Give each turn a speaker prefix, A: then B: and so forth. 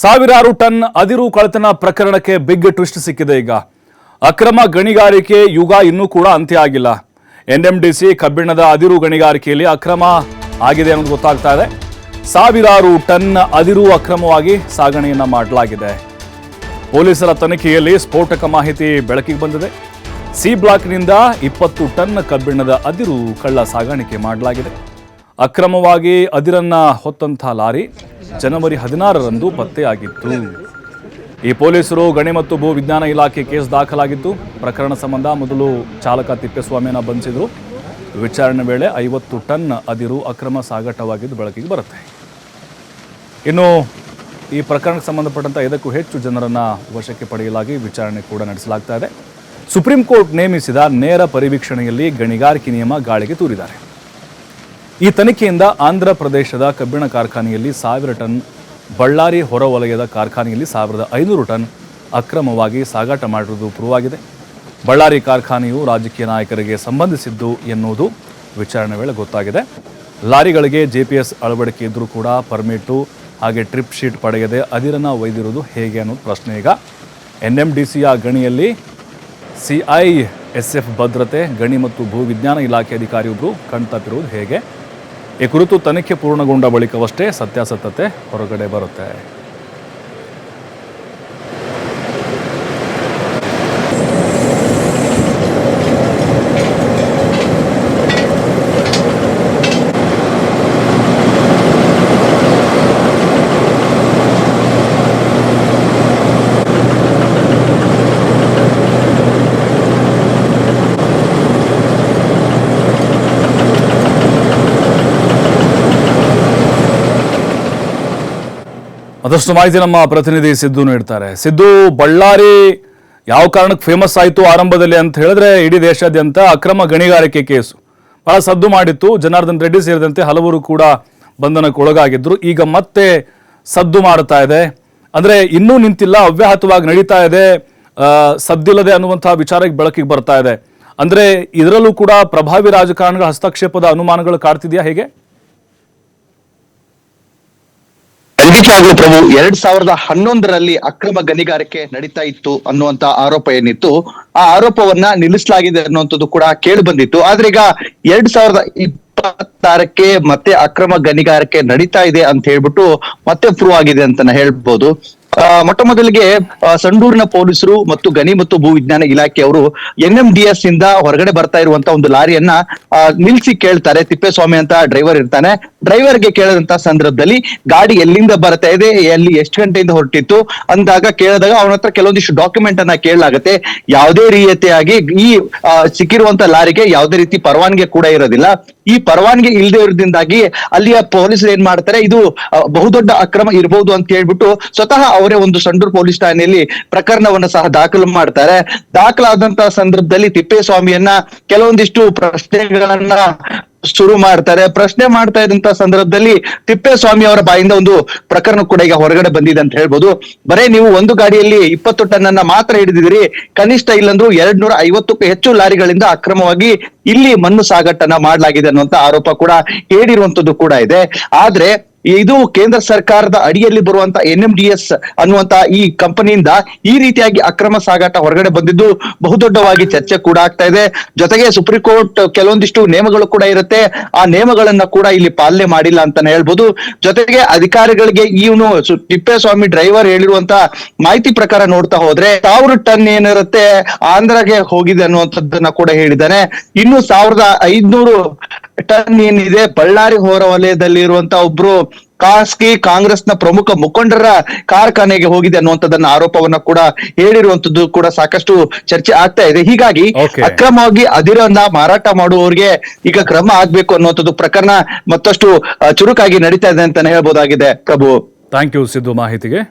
A: ಸಾವಿರಾರು ಟನ್ ಅದಿರು ಕಳ್ಳತನ ಪ್ರಕರಣಕ್ಕೆ ಬಿಗ್ ಟ್ವಿಸ್ಟ್ ಸಿಕ್ಕಿದೆ. ಈಗ ಅಕ್ರಮ ಗಣಿಗಾರಿಕೆ ಯುಗ ಇನ್ನೂ ಕೂಡ ಅಂತ್ಯ ಆಗಿಲ್ಲ. ಎನ್ಎಂಡಿಸಿ ಕಬ್ಬಿಣದ ಅದಿರು ಗಣಿಗಾರಿಕೆಯಲ್ಲಿ ಅಕ್ರಮ ಆಗಿದೆ ಅನ್ನೋದು ಗೊತ್ತಾಗ್ತಾ ಇದೆ. ಸಾವಿರಾರು ಟನ್ ಅದಿರು ಅಕ್ರಮವಾಗಿ ಸಾಗಣೆಯನ್ನ ಮಾಡಲಾಗಿದೆ. ಪೊಲೀಸರ ತನಿಖೆಯಲ್ಲಿ ಸ್ಫೋಟಕ ಮಾಹಿತಿ ಬೆಳಕಿಗೆ ಬಂದಿದೆ. ಸಿ ಬ್ಲಾಕ್ನಿಂದ 20 ಟನ್ ಕಬ್ಬಿಣದ ಅದಿರು ಕಳ್ಳ ಸಾಗಾಣಿಕೆ ಮಾಡಲಾಗಿದೆ. ಅಕ್ರಮವಾಗಿ ಅದಿರನ್ನ ಹೊತ್ತಂತಹ ಲಾರಿ ಜನವರಿ 16ರಂದು ಪತ್ತೆಯಾಗಿತ್ತು. ಈ ಪೊಲೀಸರು ಗಣಿ ಮತ್ತು ಭೂ ವಿಜ್ಞಾನ ಇಲಾಖೆ ಕೇಸ್ ದಾಖಲಾಗಿತ್ತು. ಪ್ರಕರಣ ಸಂಬಂಧ ಮೊದಲು ಚಾಲಕ ತಿಪ್ಪೇಸ್ವಾಮಿಯನ್ನ ಬಂಧಿಸಿದ್ರು. ವಿಚಾರಣೆ ವೇಳೆ 50 ಟನ್ ಅದಿರು ಅಕ್ರಮ ಸಾಗಾಟವಾಗಿದ್ದು ಬೆಳಕಿಗೆ ಬರುತ್ತೆ. ಇನ್ನು ಈ ಪ್ರಕರಣಕ್ಕೆ ಸಂಬಂಧಪಟ್ಟಂತ 5ಕ್ಕೂ ಹೆಚ್ಚು ಜನರನ್ನ ವಶಕ್ಕೆ ಪಡೆಯಲಾಗಿ ವಿಚಾರಣೆ ಕೂಡ ನಡೆಸಲಾಗ್ತಾ ಇದೆ. ಸುಪ್ರೀಂ ಕೋರ್ಟ್ ನೇಮಿಸಿದ ನೇರ ಪರಿವೀಕ್ಷಣೆಯಲ್ಲಿ ಗಣಿಗಾರಿಕೆ ನಿಯಮ ಗಾಳಿಗೆ ತೂರಿದ್ದಾರೆ. ಈ ತನಿಖೆಯಿಂದ ಆಂಧ್ರ ಪ್ರದೇಶದ ಕಬ್ಬಿಣ ಕಾರ್ಖಾನೆಯಲ್ಲಿ 1000 ಟನ್, ಬಳ್ಳಾರಿ ಹೊರವಲಯದ ಕಾರ್ಖಾನೆಯಲ್ಲಿ 1500 ಟನ್ ಅಕ್ರಮವಾಗಿ ಸಾಗಾಟ ಮಾಡಿರುವುದು ಪ್ರೂವ್ ಬಳ್ಳಾರಿ ಕಾರ್ಖಾನೆಯು ರಾಜಕೀಯ ನಾಯಕರಿಗೆ ಸಂಬಂಧಿಸಿದ್ದು ಎನ್ನುವುದು ವಿಚಾರಣೆ ವೇಳೆ ಗೊತ್ತಾಗಿದೆ. ಲಾರಿಗಳಿಗೆ GPS ಅಳವಡಿಕೆ ಇದ್ದರೂ ಕೂಡ ಪರ್ಮಿಟು ಹಾಗೆ ಟ್ರಿಪ್ ಶೀಟ್ ಪಡೆಯದೆ ಅದಿರನ್ನ ಒಯ್ದಿರುವುದು ಹೇಗೆ ಅನ್ನೋದು ಪ್ರಶ್ನೆ. ಈಗ NMDCಯ ಗಣಿಯಲ್ಲಿ CISF ಭದ್ರತೆ, ಗಣಿ ಮತ್ತು ಭೂ ವಿಜ್ಞಾನ ಇಲಾಖೆ ಅಧಿಕಾರಿಯೊಬ್ಬರು ಕಣ್ತಪ್ಪಿರುವುದು ಹೇಗೆ? ಈ ಕುರಿತು ತನಿಖೆ ಪೂರ್ಣಗೊಂಡ ಬಳಿಕವಷ್ಟೇ ಸತ್ಯಾಸತ್ಯತೆ ಹೊರಗಡೆ ಬರುತ್ತೆ. ಅದಷ್ಟು ಮಾಹಿತಿ ನಮ್ಮ ಪ್ರತಿನಿಧಿ ಸಿದ್ದು ನೀಡ್ತಾರೆ. ಸಿದ್ದು, ಬಳ್ಳಾರಿ ಯಾವ ಕಾರಣಕ್ಕೆ ಫೇಮಸ್ ಆಯಿತು ಆರಂಭದಲ್ಲಿ ಅಂತ ಹೇಳಿದ್ರೆ ಇಡೀ ದೇಶಾದ್ಯಂತ ಅಕ್ರಮ ಗಣಿಗಾರಿಕೆ ಕೇಸು ಬಹಳ ಸದ್ದು ಮಾಡಿತ್ತು. ಜನಾರ್ದನ್ ರೆಡ್ಡಿ ಸೇರಿದಂತೆ ಹಲವರು ಕೂಡ ಬಂಧನಕ್ಕೆ ಒಳಗಾಗಿದ್ರು. ಈಗ ಮತ್ತೆ ಸದ್ದು ಮಾಡ್ತಾ ಇದೆ, ಅಂದ್ರೆ ಇನ್ನೂ ನಿಂತಿಲ್ಲ, ಅವ್ಯಾಹತವಾಗಿ ನಡೀತಾ ಇದೆ, ಸದ್ದಿಲ್ಲದೆ ಅನ್ನುವಂತಹ ವಿಚಾರಕ್ಕೆ ಬೆಳಕಿಗೆ ಬರ್ತಾ ಇದೆ. ಅಂದ್ರೆ ಇದರಲ್ಲೂ ಕೂಡ ಪ್ರಭಾವಿ ರಾಜಕಾರಣಿಗಳ ಹಸ್ತಕ್ಷೇಪದ ಅನುಮಾನಗಳು ಕಾಡ್ತಿದೆಯಾ ಹೇಗೆ?
B: ಖಂಡಿತವಾಗ್ಲೂ ಪ್ರಭು, 2011ರಲ್ಲಿ ಅಕ್ರಮ ಗಣಿಗಾರಿಕೆ ನಡೀತಾ ಇತ್ತು ಅನ್ನುವಂತ ಆರೋಪ ಏನಿತ್ತು, ಆ ಆರೋಪವನ್ನ ನಿಲ್ಲಿಸಲಾಗಿದೆ ಅನ್ನುವಂಥದ್ದು ಕೂಡ ಕೇಳಿ ಬಂದಿತ್ತು. ಆದ್ರೆ ಈಗ 2026ಕ್ಕೆ ಮತ್ತೆ ಅಕ್ರಮ ಗಣಿಗಾರಿಕೆ ನಡೀತಾ ಇದೆ ಅಂತ ಹೇಳ್ಬಿಟ್ಟು ಮತ್ತೆ ಪ್ರೂವ್ ಆಗಿದೆ ಅಂತಾನೆ ಹೇಳ್ಬೋದು. ಮೊಟ್ಟ ಮೊದಲಿಗೆ ಸಂಡೂರಿನ ಪೊಲೀಸರು ಮತ್ತು ಗಣಿ ಮತ್ತು ಭೂ ವಿಜ್ಞಾನ ಇಲಾಖೆಯವರು NMDS ಇಂದ ಹೊರಗಡೆ ಬರ್ತಾ ಇರುವಂತ ಒಂದು ಲಾರಿಯನ್ನ ನಿಲ್ಸಿ ಕೇಳ್ತಾರೆ. ತಿಪ್ಪೇಸ್ವಾಮಿ ಅಂತ ಡ್ರೈವರ್ ಇರ್ತಾನೆ. ಡ್ರೈವರ್ಗೆ ಕೇಳದಂತ ಸಂದರ್ಭದಲ್ಲಿ ಗಾಡಿ ಎಲ್ಲಿಂದ ಬರ್ತಾ ಇದೆ, ಎಲ್ಲಿ ಎಷ್ಟು ಗಂಟೆಯಿಂದ ಹೊರಟಿತ್ತು ಅಂದಾಗ ಕೇಳಿದಾಗ ಅವನ ಹತ್ರ ಕೆಲವೊಂದಿಷ್ಟು ಡಾಕ್ಯುಮೆಂಟ್ ಅನ್ನ ಕೇಳಲಾಗುತ್ತೆ. ಯಾವುದೇ ರೀತಿಯಾಗಿ ಈ ಸಿಕ್ಕಿರುವಂತ ಲಾರಿಗೆ ಯಾವುದೇ ರೀತಿ ಪರವಾನಗಿ ಕೂಡ ಇರೋದಿಲ್ಲ. ಈ ಪರವಾನಗಿ ಇಲ್ಲದೆ ಇರೋದ್ರಿಂದಾಗಿ ಅಲ್ಲಿಯ ಪೊಲೀಸರು ಏನ್ ಮಾಡ್ತಾರೆ, ಇದು ಬಹುದೊಡ್ಡ ಅಕ್ರಮ ಇರಬಹುದು ಅಂತ ಹೇಳ್ಬಿಟ್ಟು ಸ್ವತಃ ಅವರೇ ಒಂದು ಸಂಡೂರು ಪೊಲೀಸ್ ಠಾಣೆಯಲ್ಲಿ ಪ್ರಕರಣವನ್ನ ಸಹ ದಾಖಲು ಮಾಡ್ತಾರೆ. ದಾಖಲಾದಂತಹ ಸಂದರ್ಭದಲ್ಲಿ ತಿಪ್ಪೇಸ್ವಾಮಿಯನ್ನ ಕೆಲವೊಂದಿಷ್ಟು ಪ್ರಶ್ನೆಗಳನ್ನ ಶುರು ಮಾಡ್ತಾರೆ. ಪ್ರಶ್ನೆ ಮಾಡ್ತಾ ಇದ್ದಂತ ಸಂದರ್ಭದಲ್ಲಿ ತಿಪ್ಪೇಸ್ವಾಮಿ ಅವರ ಬಾಯಿಂದ ಒಂದು ಪ್ರಕರಣ ಕೂಡ ಈಗ ಹೊರಗಡೆ ಬಂದಿದೆ ಅಂತ ಹೇಳ್ಬೋದು. ಬರೇ ನೀವು ಒಂದು ಗಾಡಿಯಲ್ಲಿ 20 ಟನ್ ಅನ್ನ ಮಾತ್ರ ಹಿಡಿದಿದ್ದೀರಿ, ಕನಿಷ್ಠ ಇಲ್ಲಂದ್ರೂ 250ಕ್ಕೂ ಹೆಚ್ಚು ಲಾರಿಗಳಿಂದ ಅಕ್ರಮವಾಗಿ ಇಲ್ಲಿ ಮಣ್ಣು ಸಾಗಾಟನ ಮಾಡಲಾಗಿದೆ ಅನ್ನುವಂತ ಆರೋಪ ಕೂಡ ಹೇಳಿರುವಂತದ್ದು ಕೂಡ ಇದೆ. ಆದ್ರೆ ಇದು ಕೇಂದ್ರ ಸರ್ಕಾರದ ಅಡಿಯಲ್ಲಿ ಬರುವಂತ NMDS ಅನ್ನುವಂತ ಈ ಕಂಪನಿಯಿಂದ ಈ ರೀತಿಯಾಗಿ ಅಕ್ರಮ ಸಾಗಾಟ ಹೊರಗಡೆ ಬಂದಿದ್ದು ಬಹುದೊಡ್ಡವಾಗಿ ಚರ್ಚೆ ಕೂಡ ಆಗ್ತಾ ಇದೆ. ಜೊತೆಗೆ ಸುಪ್ರೀಂ ಕೋರ್ಟ್ ಕೆಲವೊಂದಿಷ್ಟು ನಿಯಮಗಳು ಕೂಡ ಇರುತ್ತೆ, ಆ ನಿಯಮಗಳನ್ನ ಕೂಡ ಇಲ್ಲಿ ಪಾಲನೆ ಮಾಡಿಲ್ಲ ಅಂತಾನೆ ಹೇಳ್ಬೋದು. ಜೊತೆಗೆ ಅಧಿಕಾರಿಗಳಿಗೆ ಇವನು ತಿಪ್ಪೇಸ್ವಾಮಿ ಡ್ರೈವರ್ ಹೇಳಿರುವಂತ ಮಾಹಿತಿ ಪ್ರಕಾರ ನೋಡ್ತಾ ಹೋದ್ರೆ 1000 ಟನ್ ಏನಿರುತ್ತೆ ಆಂಧ್ರಗೆ ಹೋಗಿದೆ ಅನ್ನುವಂಥದ್ದನ್ನ ಕೂಡ ಹೇಳಿದ್ದಾನೆ. ಇನ್ನು 1500 ಟನ್ ಏನಿದೆ ಬಳ್ಳಾರಿ ಹೊರ ವಲಯದಲ್ಲಿ ಇರುವಂತ ಒಬ್ರು ಖಾಸಗಿ ಕಾಂಗ್ರೆಸ್ನ ಪ್ರಮುಖ ಮುಖಂಡರ ಕಾರ್ಖಾನೆಗೆ ಹೋಗಿದೆ ಅನ್ನುವಂಥದ್ದನ್ನ ಆರೋಪವನ್ನ ಕೂಡ ಹೇಳಿರುವಂತದ್ದು ಕೂಡ ಸಾಕಷ್ಟು ಚರ್ಚೆ ಆಗ್ತಾ ಇದೆ. ಹೀಗಾಗಿ ಅಕ್ರಮವಾಗಿ ಅದಿರನ್ನ ಮಾರಾಟ ಮಾಡುವವರಿಗೆ ಈಗ ಕ್ರಮ ಆಗ್ಬೇಕು ಅನ್ನುವಂಥದ್ದು ಪ್ರಕರಣ ಮತ್ತಷ್ಟು ಚುರುಕಾಗಿ ನಡೀತಾ ಇದೆ ಅಂತಾನೆ ಹೇಳ್ಬೋದಾಗಿದೆ. ಪ್ರಭು,
A: ಥ್ಯಾಂಕ್ ಯು ಸಿದ್ದು ಮಾಹಿತಿಗೆ.